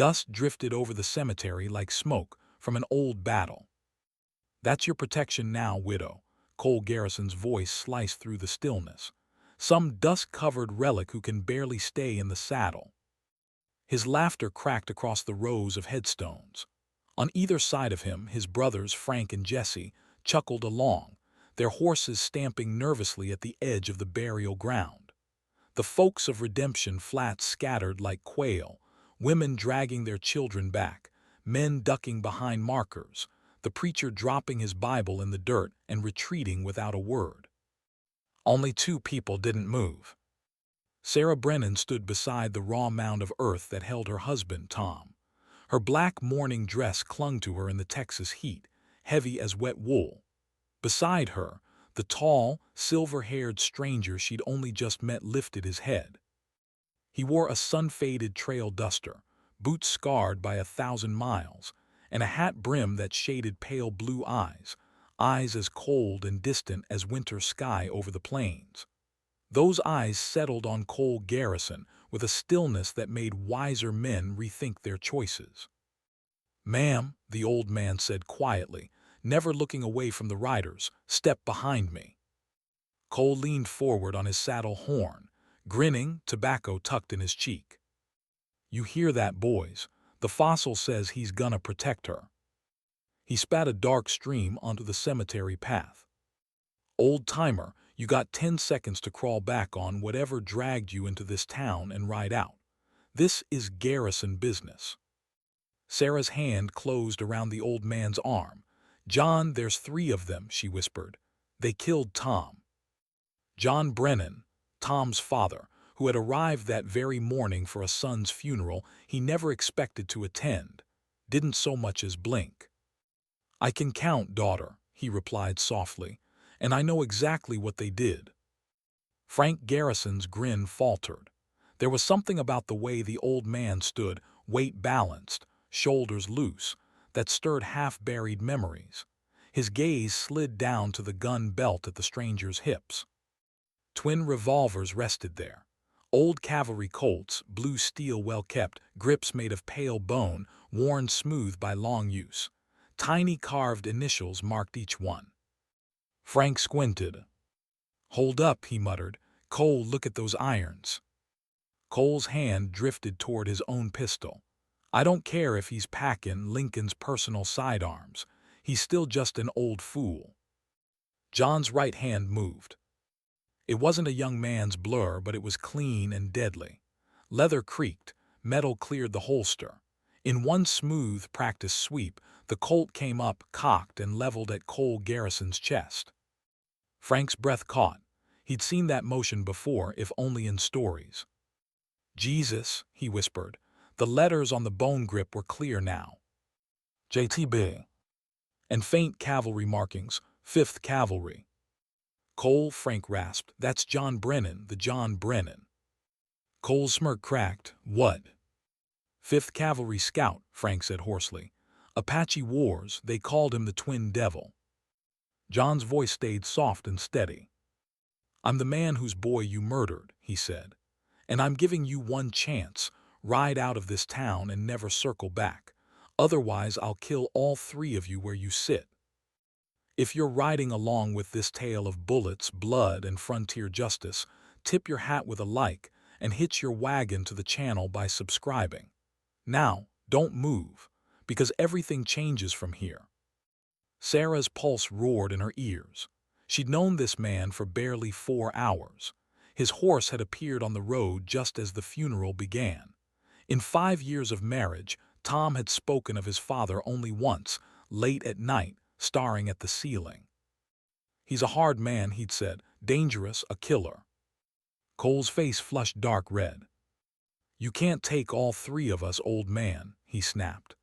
Dust drifted over the cemetery like smoke from an old battle. "That's your protection now, widow." Cole Garrison's voice sliced through the stillness. "Some dust-covered relic who can barely stay in the saddle." His laughter cracked across the rows of headstones. On either side of him, his brothers, Frank and Jesse, chuckled along, their horses stamping nervously at the edge of the burial ground. The folks of Redemption Flats scattered like quail, women dragging their children back, men ducking behind markers, the preacher dropping his Bible in the dirt and retreating without a word. Only two people didn't move. Sarah Brennan stood beside the raw mound of earth that held her husband, Tom. Her black mourning dress clung to her in the Texas heat, heavy as wet wool. Beside her, the tall, silver-haired stranger she'd only just met lifted his head. He wore a sun-faded trail duster, boots scarred by 1,000 miles, and a hat brim that shaded pale blue eyes, eyes as cold and distant as winter sky over the plains. Those eyes settled on Cole Garrison with a stillness that made wiser men rethink their choices. "Ma'am," the old man said quietly, never looking away from the riders, "step behind me." Cole leaned forward on his saddle horn, grinning, tobacco tucked in his cheek. "You hear that, boys? The fossil says he's gonna protect her." He spat a dark stream onto the cemetery path. "Old-timer, you got 10 seconds to crawl back on whatever dragged you into this town and ride out. This is Garrison business." Sarah's hand closed around the old man's arm. "John, there's 3 of them," she whispered. "They killed Tom." John Brennan, Tom's father, who had arrived that very morning for a son's funeral he never expected to attend, didn't so much as blink. "I can count, daughter," he replied softly, "and I know exactly what they did." Frank Garrison's grin faltered. There was something about the way the old man stood, weight balanced, shoulders loose, that stirred half-buried memories. His gaze slid down to the gun belt at the stranger's hips. Twin revolvers rested there. Old cavalry Colts, blue steel well-kept, grips made of pale bone, worn smooth by long use. Tiny carved initials marked each one. Frank squinted. "Hold up," he muttered. "Cole, look at those irons." Cole's hand drifted toward his own pistol. "I don't care if he's packing Lincoln's personal sidearms. He's still just an old fool." John's right hand moved. It wasn't a young man's blur, but it was clean and deadly. Leather creaked, metal cleared the holster. In one smooth, practiced sweep, the Colt came up, cocked and leveled at Cole Garrison's chest. Frank's breath caught. He'd seen that motion before, if only in stories. "Jesus," he whispered. The letters on the bone grip were clear now. JTB. And faint cavalry markings, 5th Cavalry. "Cole," Frank rasped, "that's John Brennan, the John Brennan." Cole's smirk cracked. "What?" "5th Cavalry Scout," Frank said hoarsely. "Apache Wars, they called him the Twin Devil." John's voice stayed soft and steady. "I'm the man whose boy you murdered," he said. "And I'm giving you one chance. Ride out of this town and never circle back. Otherwise, I'll kill all 3 of you where you sit. If you're riding along with this tale of bullets, blood, and frontier justice, tip your hat with a like and hitch your wagon to the channel by subscribing. Now, don't move, because everything changes from here." Sarah's pulse roared in her ears. She'd known this man for barely 4 hours. His horse had appeared on the road just as the funeral began. In 5 years of marriage, Tom had spoken of his father only once, late at night, staring at the ceiling. "He's a hard man," he'd said, "dangerous, a killer." Cole's face flushed dark red. "You can't take all 3 of us, old man," he snapped.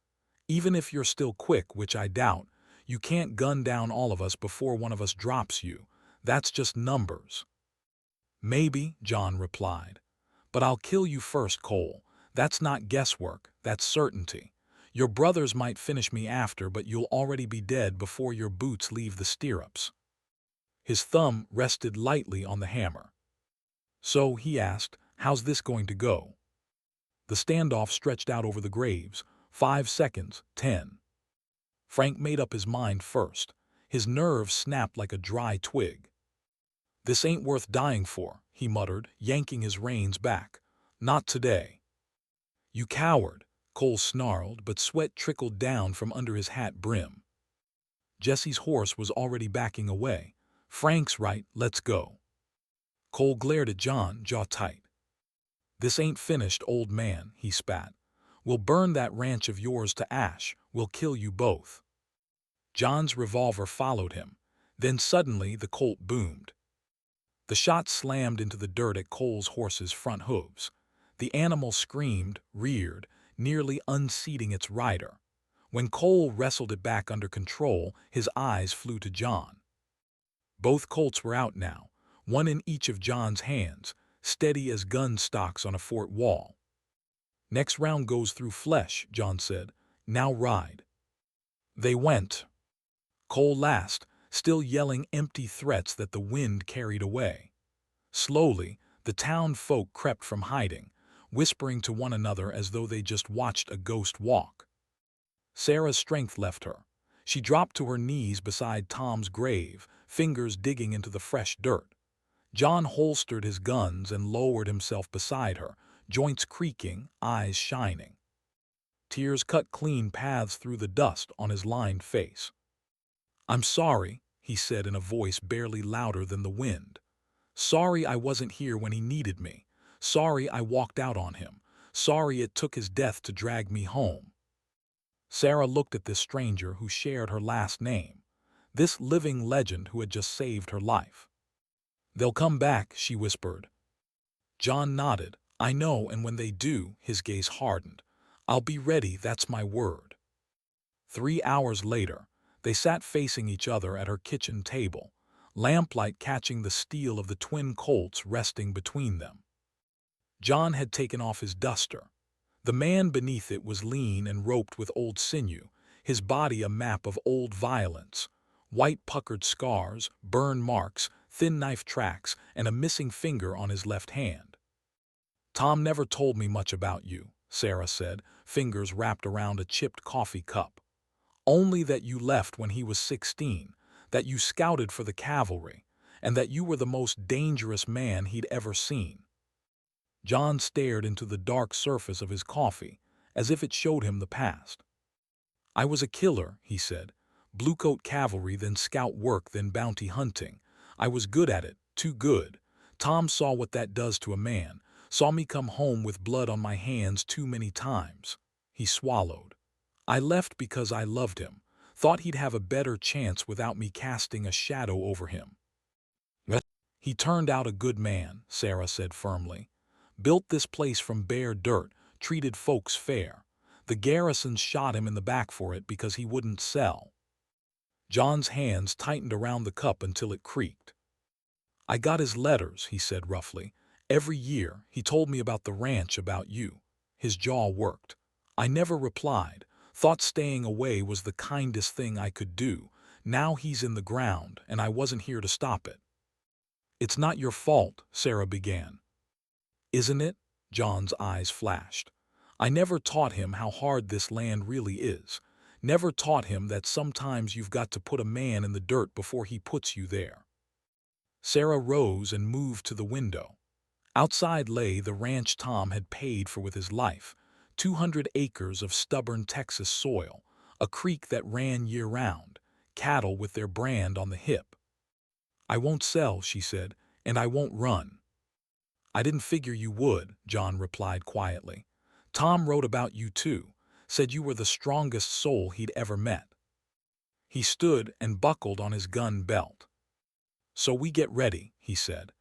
"Even if you're still quick, which I doubt, you can't gun down all of us before one of us drops you. That's just numbers." "Maybe," John replied. "But I'll kill you first, Cole. That's not guesswork, that's certainty. Your brothers might finish me after, but you'll already be dead before your boots leave the stirrups." His thumb rested lightly on the hammer. "So," he asked, "how's this going to go?" The standoff stretched out over the graves. 5 seconds, 10. Frank made up his mind first. His nerves snapped like a dry twig. "This ain't worth dying for," he muttered, yanking his reins back. "Not today." "You coward," Cole snarled, but sweat trickled down from under his hat brim. Jesse's horse was already backing away. "Frank's right, let's go." Cole glared at John, jaw tight. "This ain't finished, old man," he spat. "We'll burn that ranch of yours to ash. We'll kill you both." John's revolver followed him. Then suddenly the Colt boomed. The shot slammed into the dirt at Cole's horse's front hooves. The animal screamed, reared, nearly unseating its rider. When Cole wrestled it back under control, his eyes flew to John. Both Colts were out now, one in each of John's hands, steady as gun stocks on a fort wall. "Next round goes through flesh," John said. "Now ride." They went. Cole last, still yelling empty threats that the wind carried away. Slowly, the town folk crept from hiding, whispering to one another as though they just watched a ghost walk. Sarah's strength left her. She dropped to her knees beside Tom's grave, fingers digging into the fresh dirt. John holstered his guns and lowered himself beside her, joints creaking, eyes shining. Tears cut clean paths through the dust on his lined face. "I'm sorry," he said in a voice barely louder than the wind. "Sorry I wasn't here when he needed me. Sorry I walked out on him. Sorry it took his death to drag me home." Sarah looked at this stranger who shared her last name, this living legend who had just saved her life. "They'll come back," she whispered. John nodded. "I know, and when they do," his gaze hardened, "I'll be ready, that's my word." 3 hours later, they sat facing each other at her kitchen table, lamplight catching the steel of the twin Colts resting between them. John had taken off his duster. The man beneath it was lean and roped with old sinew, his body a map of old violence, white puckered scars, burn marks, thin knife tracks, and a missing finger on his left hand. "Tom never told me much about you," Sarah said, fingers wrapped around a chipped coffee cup. "Only that you left when he was 16, that you scouted for the cavalry, and that you were the most dangerous man he'd ever seen." John stared into the dark surface of his coffee, as if it showed him the past. "I was a killer," he said. "Bluecoat cavalry, then scout work, then bounty hunting. I was good at it, too good. Tom saw what that does to a man, saw me come home with blood on my hands too many times." He swallowed. "I left because I loved him, thought he'd have a better chance without me casting a shadow over him." "He turned out a good man," Sarah said firmly. "Built this place from bare dirt, treated folks fair. The Garrisons shot him in the back for it because he wouldn't sell." John's hands tightened around the cup until it creaked. "I got his letters," he said roughly. "Every year he told me about the ranch, about you." His jaw worked. "I never replied. Thought staying away was the kindest thing I could do. Now he's in the ground, and I wasn't here to stop it." "It's not your fault," Sarah began. "Isn't it?" John's eyes flashed. "I never taught him how hard this land really is. Never taught him that sometimes you've got to put a man in the dirt before he puts you there." Sarah rose and moved to the window. Outside lay the ranch Tom had paid for with his life, 200 acres of stubborn Texas soil, a creek that ran year-round, cattle with their brand on the hip. "I won't sell," she said, "and I won't run." "I didn't figure you would," John replied quietly. "Tom wrote about you too, said you were the strongest soul he'd ever met." He stood and buckled on his gun belt. "So we get ready," he said.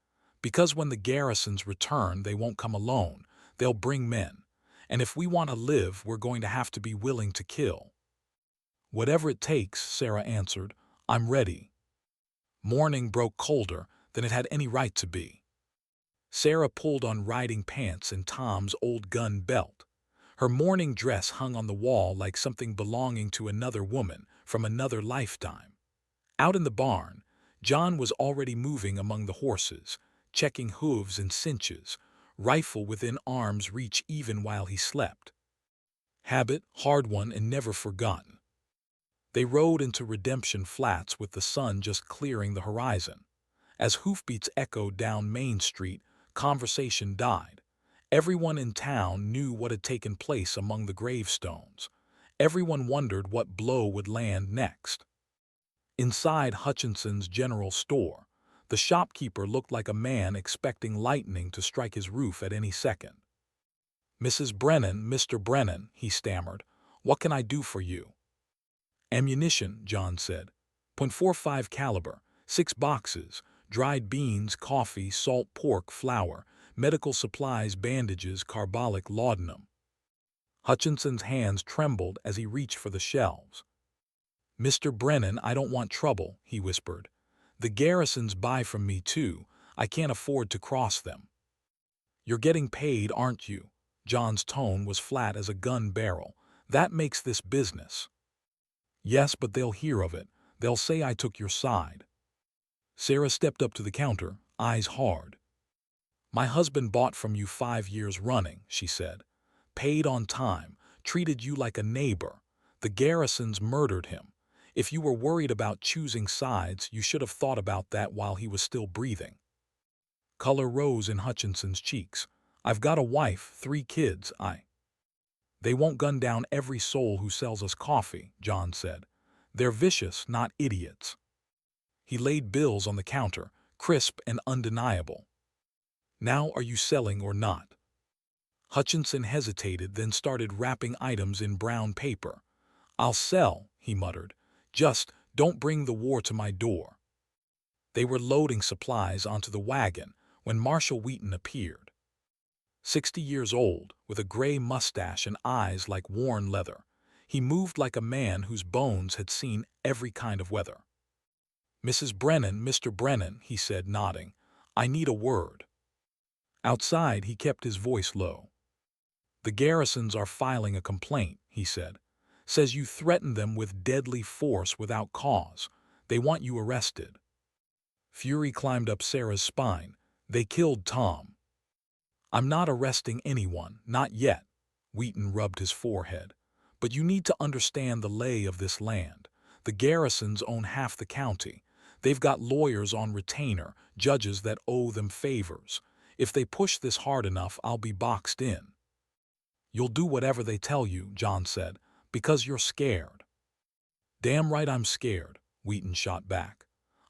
"Because when the Garrisons return, they won't come alone. They'll bring men. And if we want to live, we're going to have to be willing to kill." "Whatever it takes," Sarah answered. "I'm ready." Morning broke colder than it had any right to be. Sarah pulled on riding pants and Tom's old gun belt. Her morning dress hung on the wall like something belonging to another woman from another lifetime. Out in the barn, John was already moving among the horses, checking hooves and cinches, rifle within arm's reach even while he slept. Habit, hard won and never forgotten. They rode into Redemption Flats with the sun just clearing the horizon. As hoofbeats echoed down Main Street, conversation died. Everyone in town knew what had taken place among the gravestones. Everyone wondered what blow would land next. Inside Hutchinson's general store, the shopkeeper looked like a man expecting lightning to strike his roof at any second. "Mrs. Brennan, Mr. Brennan," he stammered, "what can I do for you?" "Ammunition," John said. .45 caliber, 6 boxes, dried beans, coffee, salt pork, flour, medical supplies, bandages, carbolic laudanum. Hutchinson's hands trembled as he reached for the shelves. "Mr. Brennan, I don't want trouble," he whispered. "The Garrisons buy from me too. I can't afford to cross them." "You're getting paid, aren't you?" John's tone was flat as a gun barrel. "That makes this business." "Yes, but they'll hear of it. They'll say I took your side." Sarah stepped up to the counter, eyes hard. "My husband bought from you 5 years running," she said. "Paid on time, treated you like a neighbor. The Garrisons murdered him. If you were worried about choosing sides, you should have thought about that while he was still breathing." Color rose in Hutchinson's cheeks. "I've got a wife, 3 kids, They won't gun down every soul who sells us coffee," John said. "They're vicious, not idiots." He laid bills on the counter, crisp and undeniable. "Now are you selling or not?" Hutchinson hesitated, then started wrapping items in brown paper. "I'll sell," he muttered. "Just don't bring the war to my door." They were loading supplies onto the wagon when Marshall Wheaton appeared. 60 years old, with a gray mustache and eyes like worn leather, he moved like a man whose bones had seen every kind of weather. "Mrs. Brennan, Mr. Brennan," he said, nodding, "I need a word." Outside, he kept his voice low. "The Garrisons are filing a complaint," he said. "Says you threatened them with deadly force without cause. They want you arrested." Fury climbed up Sarah's spine. "They killed Tom." "I'm not arresting anyone, not yet." Wheaton rubbed his forehead. "But you need to understand the lay of this land. The Garrisons own half the county. They've got lawyers on retainer, judges that owe them favors. If they push this hard enough, I'll be boxed in." "You'll do whatever they tell you," John said, "because you're scared." "Damn right I'm scared," Wheaton shot back.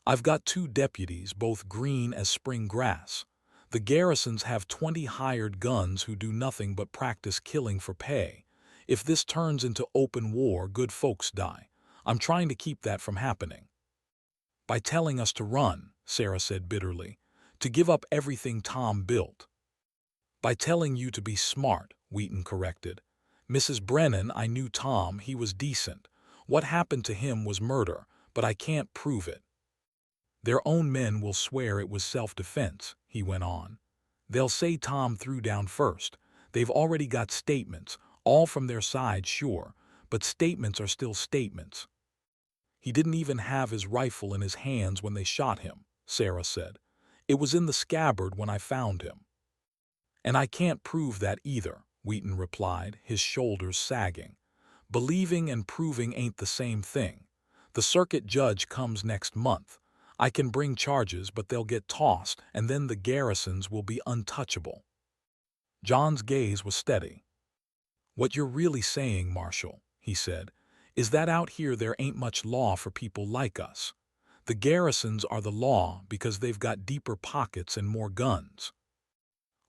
"I've got 2 deputies, both green as spring grass. The Garrisons have 20 hired guns who do nothing but practice killing for pay. If this turns into open war, good folks die. I'm trying to keep that from happening." "By telling us to run," Sarah said bitterly, "to give up everything Tom built." "By telling you to be smart," Wheaton corrected. "Mrs. Brennan, I knew Tom, he was decent. What happened to him was murder, but I can't prove it." "Their own men will swear it was self-defense," he went on. "They'll say Tom threw down first. They've already got statements, all from their side, sure, but statements are still statements." "He didn't even have his rifle in his hands when they shot him," Sarah said. "It was in the scabbard when I found him." "And I can't prove that either," Wheaton replied, his shoulders sagging. "Believing and proving ain't the same thing. The circuit judge comes next month. I can bring charges, but they'll get tossed, and then the Garrisons will be untouchable." John's gaze was steady. "What you're really saying, Marshall," he said, "is that out here there ain't much law for people like us. The Garrisons are the law because they've got deeper pockets and more guns."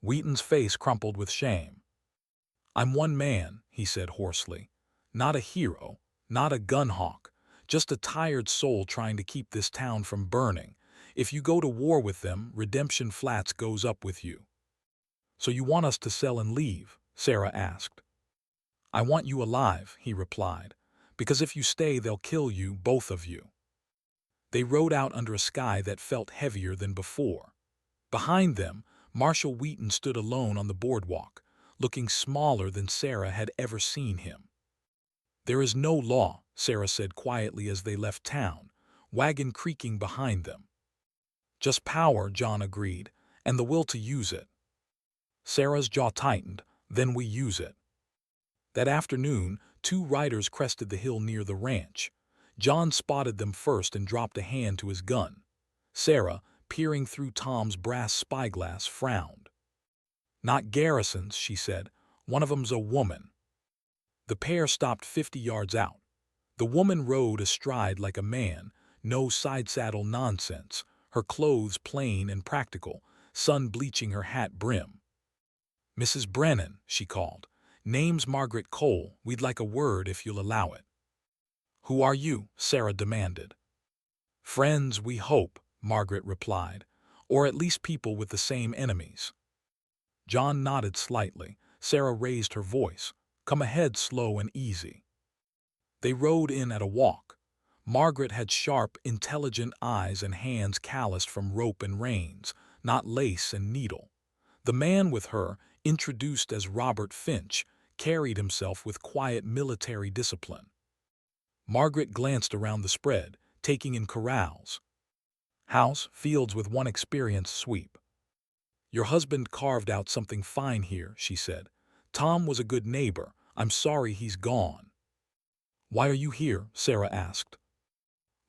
Wheaton's face crumpled with shame. "I'm one man," he said hoarsely. "Not a hero, not a gun hawk, just a tired soul trying to keep this town from burning. If you go to war with them, Redemption Flats goes up with you." "So you want us to sell and leave?" Sarah asked. "I want you alive," he replied, "because if you stay, they'll kill you, both of you." They rode out under a sky that felt heavier than before. Behind them, Marshall Wheaton stood alone on the boardwalk, looking smaller than Sarah had ever seen him. "There is no law," Sarah said quietly as they left town, wagon creaking behind them. "Just power," John agreed, "and the will to use it." Sarah's jaw tightened. Then we use it. That afternoon, 2 riders crested the hill near the ranch. John spotted them first and dropped a hand to his gun. Sarah, peering through Tom's brass spyglass, frowned. "Not Garrison's," she said. "One of 'em's a woman." The pair stopped 50 yards out. The woman rode astride like a man, no side-saddle nonsense, her clothes plain and practical, sun bleaching her hat brim. "Mrs. Brennan," she called. "Name's Margaret Cole. We'd like a word if you'll allow it." "Who are you?" Sarah demanded. "Friends, we hope," Margaret replied, "or at least people with the same enemies." John nodded slightly. Sarah raised her voice. "Come ahead, slow and easy." They rode in at a walk. Margaret had sharp, intelligent eyes and hands calloused from rope and reins, not lace and needle. The man with her, introduced as Robert Finch, carried himself with quiet military discipline. Margaret glanced around the spread, taking in corrals, house, fields with one experienced sweep. "Your husband carved out something fine here," she said. "Tom was a good neighbor. I'm sorry he's gone." "Why are you here?" Sarah asked.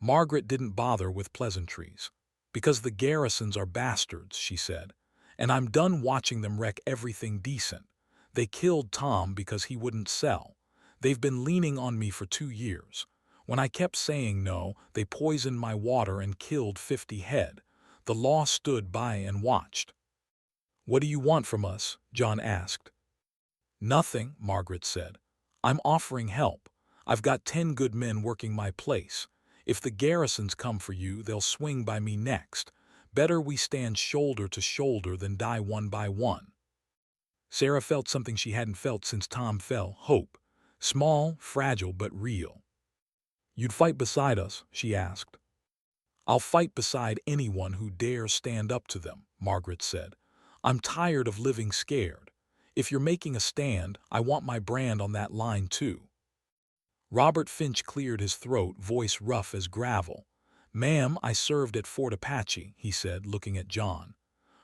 Margaret didn't bother with pleasantries. "Because the Garrisons are bastards," she said, "and I'm done watching them wreck everything decent. They killed Tom because he wouldn't sell. They've been leaning on me for 2 years. When I kept saying no, they poisoned my water and killed 50 head. The law stood by and watched." "What do you want from us?" John asked. "Nothing," Margaret said. "I'm offering help. I've got 10 good men working my place. If the Garrisons come for you, they'll swing by me next. Better we stand shoulder to shoulder than die one by one." Sarah felt something she hadn't felt since Tom fell: hope. Small, fragile, but real. "You'd fight beside us?" she asked. "I'll fight beside anyone who dares stand up to them," Margaret said. "I'm tired of living scared. If you're making a stand, I want my brand on that line too." Robert Finch cleared his throat, voice rough as gravel. "Ma'am, I served at Fort Apache," he said, looking at John.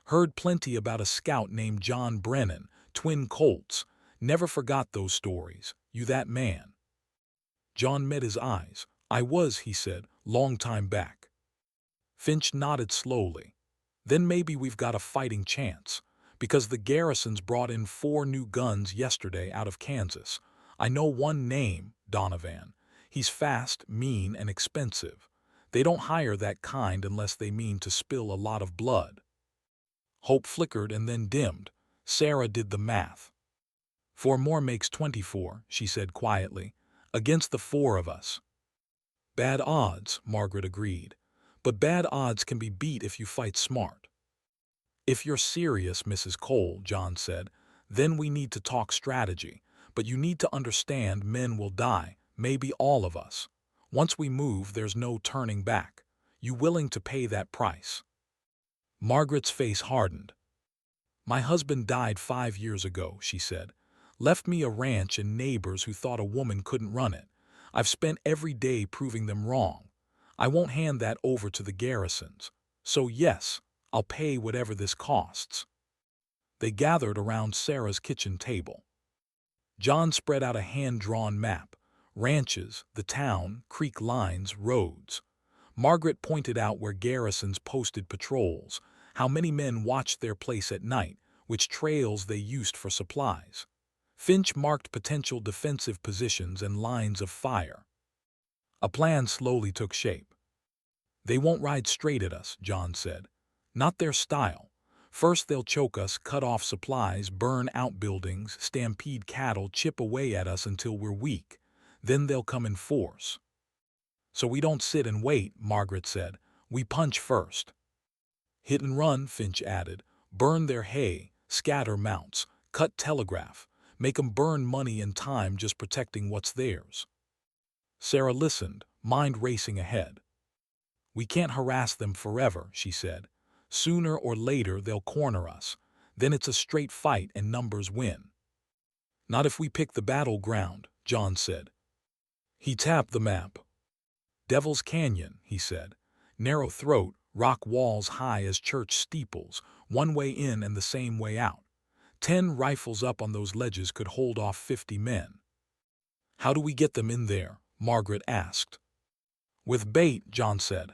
"Heard plenty about a scout named John Brennan, twin Colts. Never forgot those stories. You that man?" John met his eyes. "I was," he said, "long time back." Finch nodded slowly. "Then maybe we've got a fighting chance. Because the Garrisons brought in 4 new guns yesterday out of Kansas. I know one name, Donovan. He's fast, mean, and expensive. They don't hire that kind unless they mean to spill a lot of blood." Hope flickered and then dimmed. Sarah did the math. "4 more makes 24, she said quietly. "Against the 4 of us." "Bad odds," Margaret agreed. "But bad odds can be beat if you fight smart." "If you're serious, Mrs. Cole," John said, "then we need to talk strategy. But you need to understand men will die, maybe all of us. Once we move, there's no turning back. You willing to pay that price?" Margaret's face hardened. "My husband died 5 years ago," she said. "Left me a ranch and neighbors who thought a woman couldn't run it. I've spent every day proving them wrong. I won't hand that over to the Garrisons. So yes, I'll pay whatever this costs." They gathered around Sarah's kitchen table. John spread out a hand-drawn map: ranches, the town, creek lines, roads. Margaret pointed out where Garrisons posted patrols, how many men watched their place at night, which trails they used for supplies. Finch marked potential defensive positions and lines of fire. A plan slowly took shape. "They won't ride straight at us," John said. "Not their style. First they'll choke us, cut off supplies, burn outbuildings, stampede cattle, chip away at us until we're weak. Then they'll come in force." "So we don't sit and wait," Margaret said. "We punch first." "Hit and run," Finch added. "Burn their hay, scatter mounts, cut telegraph, make 'em burn money and time just protecting what's theirs." Sarah listened, mind racing ahead. "We can't harass them forever," she said. "Sooner or later they'll corner us. Then it's a straight fight and numbers win." "Not if we pick the battleground," John said. He tapped the map. "Devil's Canyon," he said. "Narrow throat, rock walls high as church steeples, one way in and the same way out. 10 rifles up on those ledges could hold off 50 men. How do we get them in there? Margaret asked. With bait, John said.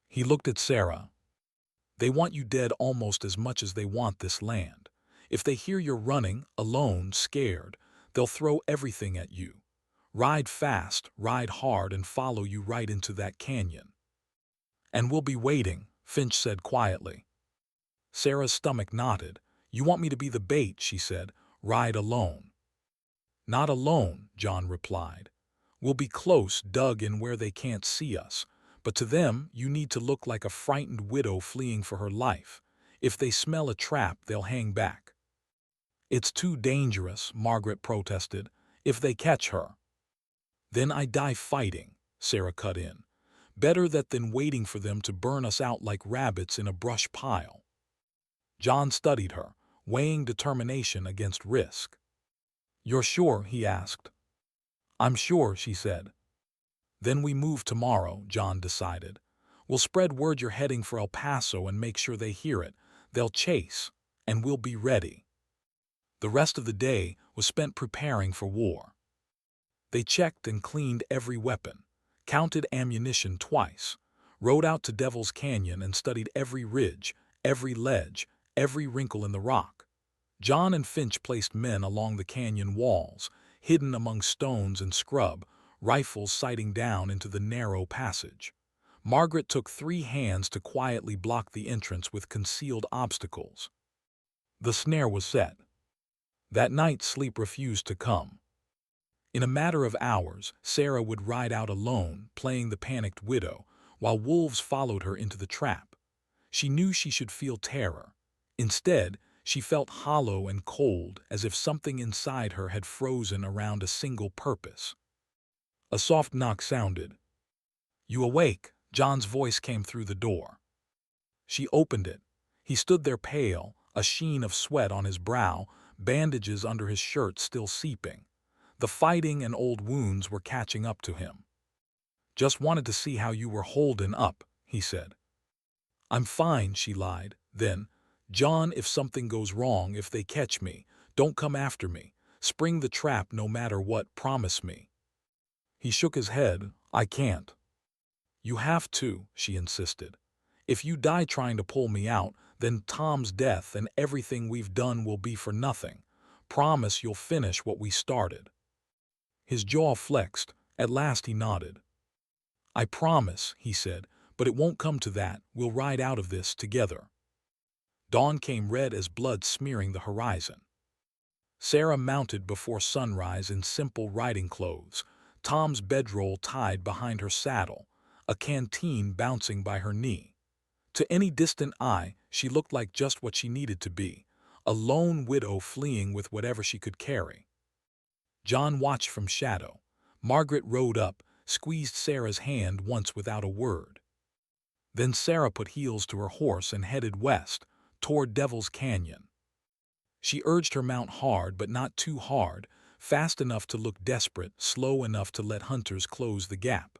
He looked at Sarah. They want you dead almost as much as they want this land. If they hear you're running, alone, scared, they'll throw everything at you. Ride fast, ride hard, and follow you right into that canyon. And we'll be waiting, Finch said quietly. Sarah's stomach knotted. You want me to be the bait, she said. Ride alone. Not alone, John replied. We'll be close, dug in where they can't see us. But to them, you need to look like a frightened widow fleeing for her life. If they smell a trap, they'll hang back. It's too dangerous, Margaret protested. If they catch her. Then I die fighting, Sarah cut in. Better that than waiting for them to burn us out like rabbits in a brush pile. John studied her, weighing determination against risk. You're sure? He asked. I'm sure, she said. Then we move tomorrow, John decided. We'll spread word you're heading for El Paso and make sure they hear it. They'll chase, and we'll be ready. The rest of the day was spent preparing for war. They checked and cleaned every weapon, counted ammunition twice, rode out to Devil's Canyon and studied every ridge, every ledge, every wrinkle in the rock. John and Finch placed men along the canyon walls, hidden among stones and scrub, rifles sighting down into the narrow passage. Margaret took 3 hands to quietly block the entrance with concealed obstacles. The snare was set. That night sleep refused to come. In a matter of hours, Sarah would ride out alone, playing the panicked widow, while wolves followed her into the trap. She knew she should feel terror. Instead, she felt hollow and cold, as if something inside her had frozen around a single purpose. A soft knock sounded. You awake? John's voice came through the door. She opened it. He stood there pale, a sheen of sweat on his brow, bandages under his shirt still seeping. The fighting and old wounds were catching up to him. Just wanted to see how you were holding up, he said. I'm fine, she lied. Then, John, if something goes wrong, if they catch me, don't come after me. Spring the trap no matter what, promise me. He shook his head. I can't. You have to, she insisted. If you die trying to pull me out, then Tom's death and everything we've done will be for nothing. Promise you'll finish what we started. His jaw flexed. At last he nodded. I promise, he said, but it won't come to that. We'll ride out of this together. Dawn came red as blood smearing the horizon. Sarah mounted before sunrise in simple riding clothes, Tom's bedroll tied behind her saddle, a canteen bouncing by her knee. To any distant eye, she looked like just what she needed to be, a lone widow fleeing with whatever she could carry. John watched from shadow. Margaret rode up, squeezed Sarah's hand once without a word. Then Sarah put heels to her horse and headed west, toward Devil's Canyon. She urged her mount hard, but not too hard, fast enough to look desperate, slow enough to let hunters close the gap.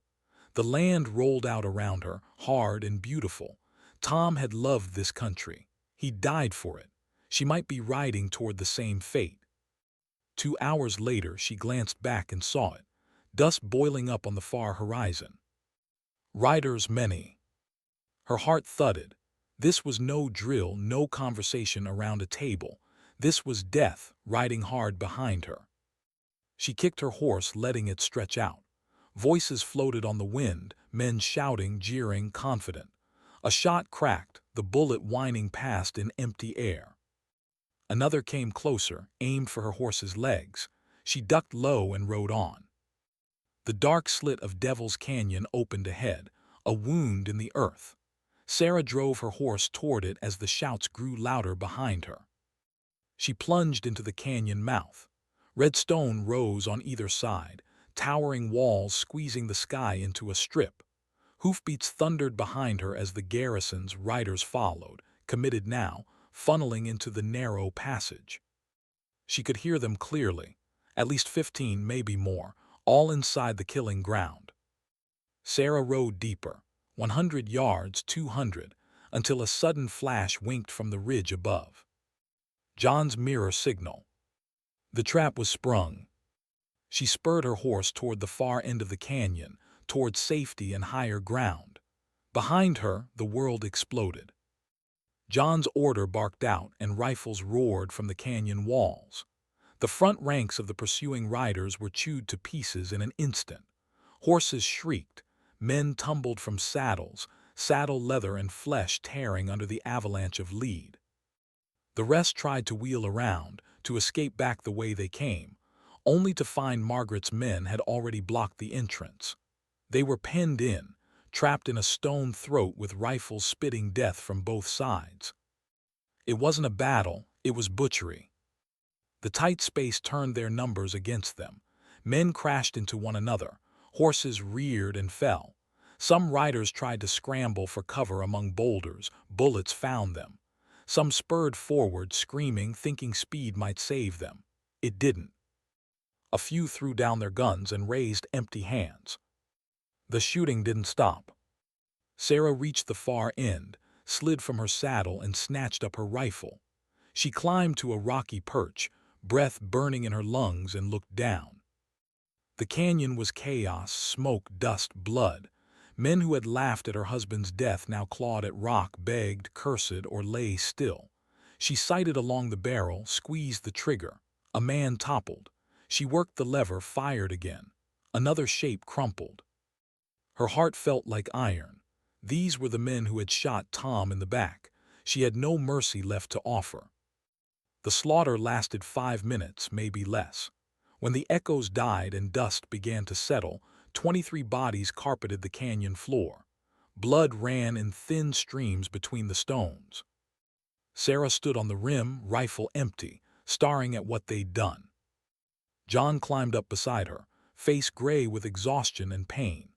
The land rolled out around her, hard and beautiful. Tom had loved this country. He died for it. She might be riding toward the same fate. 2 hours later, she glanced back and saw it, dust boiling up on the far horizon. Riders many. Her heart thudded. This was no drill, no conversation around a table. This was death, riding hard behind her. She kicked her horse, letting it stretch out. Voices floated on the wind, men shouting, jeering, confident. A shot cracked, the bullet whining past in empty air. Another came closer, aimed for her horse's legs. She ducked low and rode on. The dark slit of Devil's Canyon opened ahead, a wound in the earth. Sarah drove her horse toward it as the shouts grew louder behind her. She plunged into the canyon mouth. Red stone rose on either side, towering walls squeezing the sky into a strip. Hoofbeats thundered behind her as the garrison's riders followed, committed now, funneling into the narrow passage. She could hear them clearly, at least 15, maybe more, all inside the killing ground. Sarah rode deeper, 100 yards, 200, until a sudden flash winked from the ridge above. John's mirror signal. The trap was sprung. She spurred her horse toward the far end of the canyon, toward safety and higher ground. Behind her, the world exploded. John's order barked out and rifles roared from the canyon walls. The front ranks of the pursuing riders were chewed to pieces in an instant. Horses shrieked, men tumbled from saddles, saddle leather and flesh tearing under the avalanche of lead. The rest tried to wheel around, to escape back the way they came, only to find Margaret's men had already blocked the entrance. They were penned in, trapped in a stone throat with rifles spitting death from both sides. It wasn't a battle, it was butchery. The tight space turned their numbers against them. Men crashed into one another, horses reared and fell. Some riders tried to scramble for cover among boulders, bullets found them. Some spurred forward, screaming, thinking speed might save them. It didn't. A few threw down their guns and raised empty hands. The shooting didn't stop. Sarah reached the far end, slid from her saddle and snatched up her rifle. She climbed to a rocky perch, breath burning in her lungs, and looked down. The canyon was chaos, smoke, dust, blood. Men who had laughed at her husband's death now clawed at rock, begged, cursed, or lay still. She sighted along the barrel, squeezed the trigger. A man toppled. She worked the lever, fired again. Another shape crumpled. Her heart felt like iron. These were the men who had shot Tom in the back. She had no mercy left to offer. The slaughter lasted 5 minutes, maybe less. When the echoes died and dust began to settle, 23 bodies carpeted the canyon floor. Blood ran in thin streams between the stones. Sarah stood on the rim, rifle empty, staring at what they'd done. John climbed up beside her, face gray with exhaustion and pain.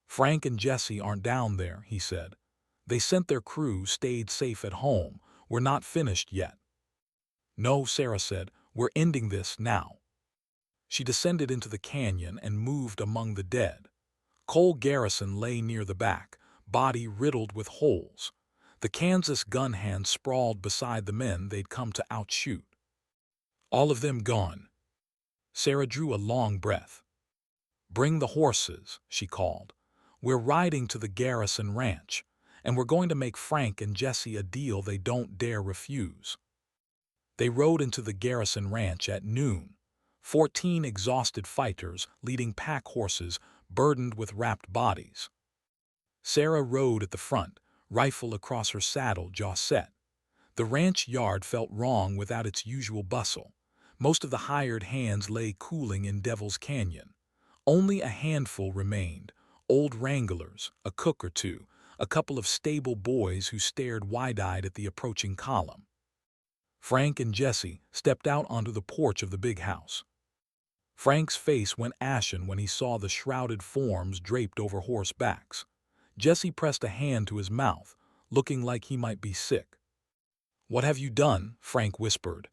"Frank and Jesse aren't down there," he said. "They sent their crew, stayed safe at home. We're not finished yet." "No," Sarah said, "we're ending this now." She descended into the canyon and moved among the dead. Cole Garrison lay near the back, body riddled with holes. The Kansas gun hand sprawled beside the men they'd come to outshoot. All of them gone. Sarah drew a long breath. "Bring the horses," she called. "We're riding to the Garrison Ranch, and we're going to make Frank and Jesse a deal they don't dare refuse." They rode into the Garrison Ranch at noon. 14 exhausted fighters leading pack horses burdened with wrapped bodies. Sarah rode at the front, rifle across her saddle, jaw set. The ranch yard felt wrong without its usual bustle. Most of the hired hands lay cooling in Devil's Canyon. Only a handful remained, old wranglers, a cook or two, a couple of stable boys who stared wide-eyed at the approaching column. Frank and Jesse stepped out onto the porch of the big house. Frank's face went ashen when he saw the shrouded forms draped over horse backs. Jesse pressed a hand to his mouth, looking like he might be sick. "What have you done?" Frank whispered.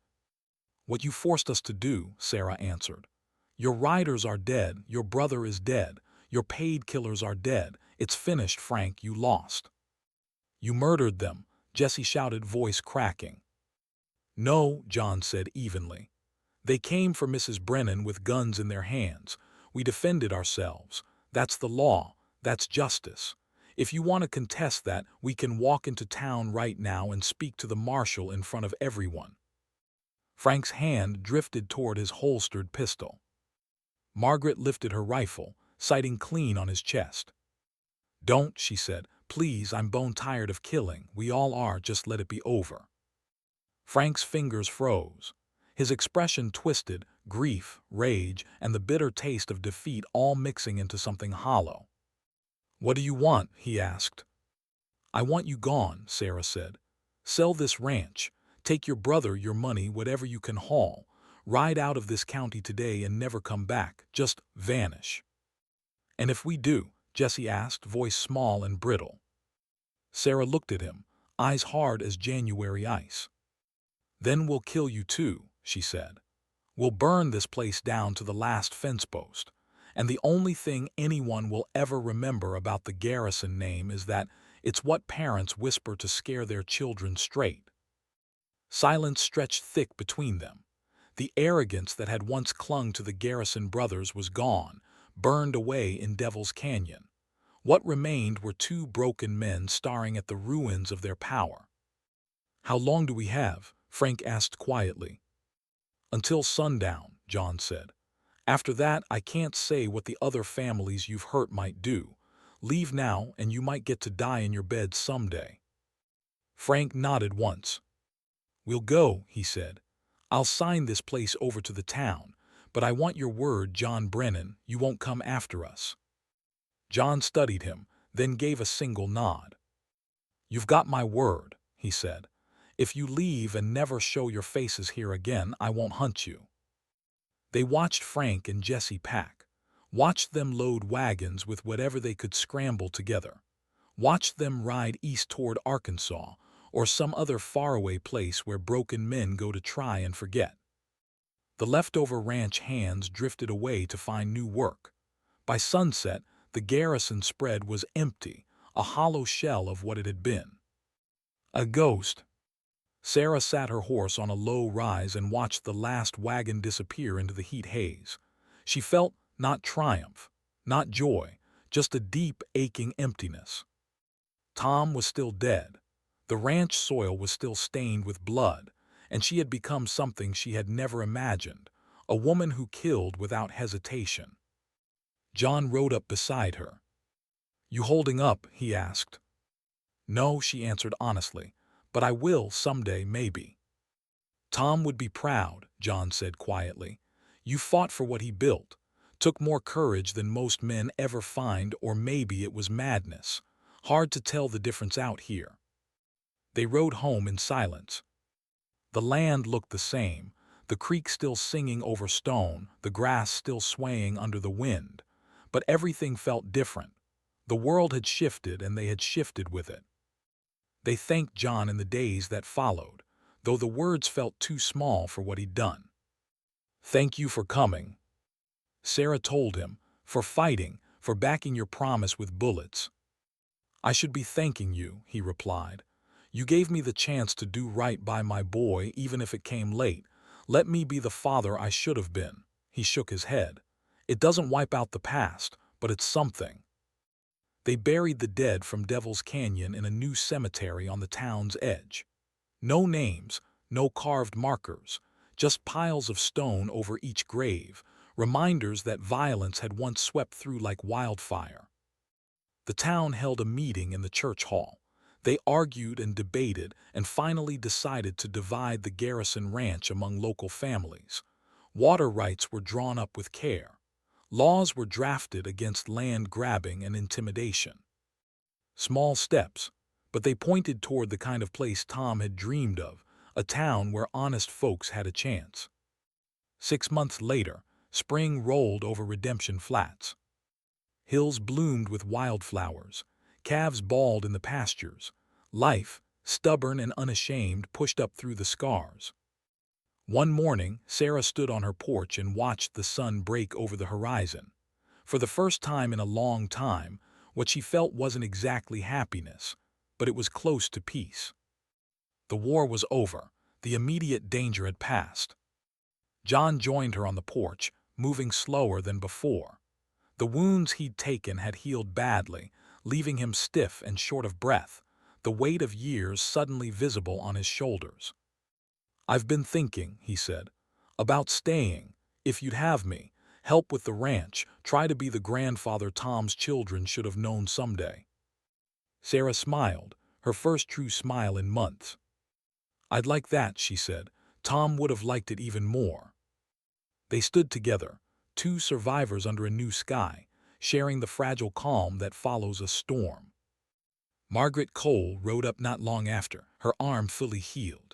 "What you forced us to do," Sarah answered. "Your riders are dead, your brother is dead, your paid killers are dead. It's finished, Frank, you lost." "You murdered them," Jesse shouted, voice cracking. "No," John said evenly. "They came for Mrs. Brennan with guns in their hands. We defended ourselves. That's the law. That's justice. If you want to contest that, we can walk into town right now and speak to the marshal in front of everyone." Frank's hand drifted toward his holstered pistol. Margaret lifted her rifle, sighting clean on his chest. "Don't," she said. "Please, I'm bone tired of killing. We all are, just let it be over." Frank's fingers froze. His expression twisted, grief, rage, and the bitter taste of defeat all mixing into something hollow. "What do you want?" he asked. "I want you gone," Sarah said. "Sell this ranch. Take your brother, your money, whatever you can haul. Ride out of this county today and never come back. Just vanish." "And if we do?" Jesse asked, voice small and brittle. Sarah looked at him, eyes hard as January ice. "Then we'll kill you too," she said. "We'll burn this place down to the last fence post. And the only thing anyone will ever remember about the Garrison name is that it's what parents whisper to scare their children straight." Silence stretched thick between them. The arrogance that had once clung to the Garrison brothers was gone, burned away in Devil's Canyon. What remained were two broken men staring at the ruins of their power. "How long do we have?" Frank asked quietly. "Until sundown," John said. "After that, I can't say what the other families you've hurt might do. Leave now, and you might get to die in your bed someday." Frank nodded once. "We'll go," he said. "I'll sign this place over to the town, but I want your word, John Brennan, you won't come after us." John studied him, then gave a single nod. "You've got my word," he said. "If you leave and never show your faces here again, I won't hunt you." They watched Frank and Jesse pack, watched them load wagons with whatever they could scramble together, watched them ride east toward Arkansas or some other faraway place where broken men go to try and forget. The leftover ranch hands drifted away to find new work. By sunset, the Garrison spread was empty, a hollow shell of what it had been. A ghost. Sarah sat her horse on a low rise and watched the last wagon disappear into the heat haze. She felt not triumph, not joy, just a deep, aching emptiness. Tom was still dead. The ranch soil was still stained with blood, and she had become something she had never imagined, a woman who killed without hesitation. John rode up beside her. "You holding up?" he asked. "No," she answered honestly, "but I will someday, maybe." "Tom would be proud," John said quietly. "You fought for what he built, took more courage than most men ever find, or maybe it was madness. Hard to tell the difference out here." They rode home in silence. The land looked the same, the creek still singing over stone, the grass still swaying under the wind. But everything felt different. The world had shifted, and they had shifted with it. They thanked John in the days that followed, though the words felt too small for what he'd done. "Thank you for coming," Sarah told him, "for fighting, for backing your promise with bullets." "I should be thanking you," he replied. "You gave me the chance to do right by my boy, even if it came late. Let me be the father I should have been." He shook his head. "It doesn't wipe out the past, but it's something." They buried the dead from Devil's Canyon in a new cemetery on the town's edge. No names, no carved markers, just piles of stone over each grave, reminders that violence had once swept through like wildfire. The town held a meeting in the church hall. They argued and debated and finally decided to divide the Garrison Ranch among local families. Water rights were drawn up with care. Laws were drafted against land grabbing and intimidation. Small steps, but they pointed toward the kind of place Tom had dreamed of, a town where honest folks had a chance. 6 months later, spring rolled over Redemption Flats. Hills bloomed with wildflowers. Calves bawled in the pastures. Life, stubborn and unashamed, pushed up through the scars. One morning, Sarah stood on her porch and watched the sun break over the horizon. For the first time in a long time, what she felt wasn't exactly happiness, but it was close to peace. The war was over. The immediate danger had passed. John joined her on the porch, moving slower than before. The wounds he'd taken had healed badly, leaving him stiff and short of breath, the weight of years suddenly visible on his shoulders. "I've been thinking," he said, "about staying, if you'd have me, help with the ranch, try to be the grandfather Tom's children should have known someday." Sarah smiled, her first true smile in months. "I'd like that," she said. "Tom would have liked it even more." They stood together, two survivors under a new sky, sharing the fragile calm that follows a storm. Margaret Cole rode up not long after, her arm fully healed.